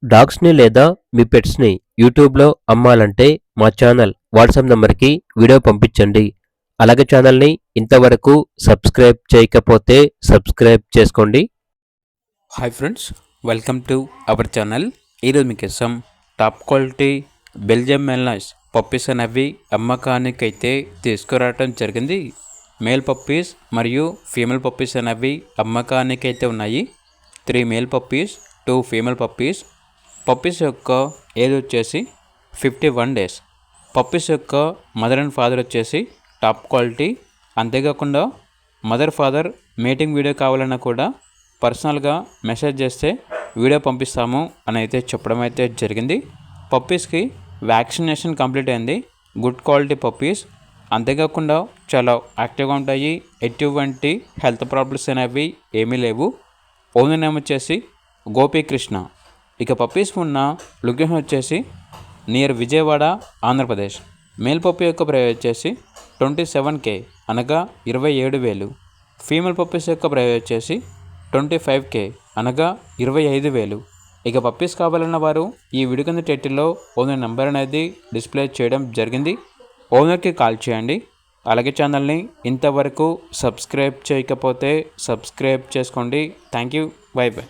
డాగ్స్‌ని లేదా మీ పెట్స్‌ని యూట్యూబ్‌లో అమ్మాలంటే మా ఛానల్ వాట్సాప్ నంబర్‌కి వీడియో పంపించండి. అలాగే ఛానల్‌ని ఇంతవరకు సబ్స్క్రైబ్ చేయకపోతే సబ్స్క్రైబ్ చేసుకోండి. Hi friends, welcome to our channel. ఈరోజు మీకోసం టాప్ క్వాలిటీ బెల్జియం మెల్నాయిస్ పప్పీస్ అనేవి అమ్మకానికైతే తీసుకురావడం జరిగింది. మేల్ పప్పీస్ మరియు ఫీమేల్ పప్పీస్ అనేవి అమ్మకానికైతే ఉన్నాయి. 3 male puppies, 2 female puppies. Puppies యొక్క ఏజ్ వచ్చేసి 51 డేస్. పప్పీస్ యొక్క మదర్ అండ్ ఫాదర్ వచ్చేసి టాప్ క్వాలిటీ. అంతేకాకుండా మదర్ ఫాదర్ మీటింగ్ వీడియో కావాలన్నా కూడా పర్సనల్గా మెసేజ్ చేస్తే వీడియో పంపిస్తాము అని అయితే చెప్పడం అయితే జరిగింది. పప్పీస్కి వ్యాక్సినేషన్ కంప్లీట్ అయింది. Good quality puppies. అంతేకాకుండా చాలా యాక్టివ్గా ఉంటాయి. ఎటువంటి హెల్త్ ప్రాబ్లమ్స్ అనేవి ఏమీ లేవు. ఓనర్ నేమ్ వచ్చేసి గోపీకృష్ణ. ఇక పప్పీస్ ఉన్న లొకేషన్ వచ్చేసి near Vijayawada, Andhra Pradesh. Male puppy యొక్క ప్రైస్ వచ్చేసి 27K అనగా 27,000. ఫీమేల్ పప్పీస్ యొక్క ప్రైస్ వచ్చేసి 25K అనగా 25,000. ఇక పప్పీస్ కావాలన్న వారు ఈ వీడియో కింద టైటిల్లో ఓనర్ నెంబర్ అనేది డిస్ప్లే చేయడం జరిగింది. ఓనర్కి కాల్ చేయండి. అలాగే ఛానల్ని ఇంతవరకు సబ్స్క్రైబ్ చేయకపోతే సబ్స్క్రైబ్ చేసుకోండి. Thank you. By by.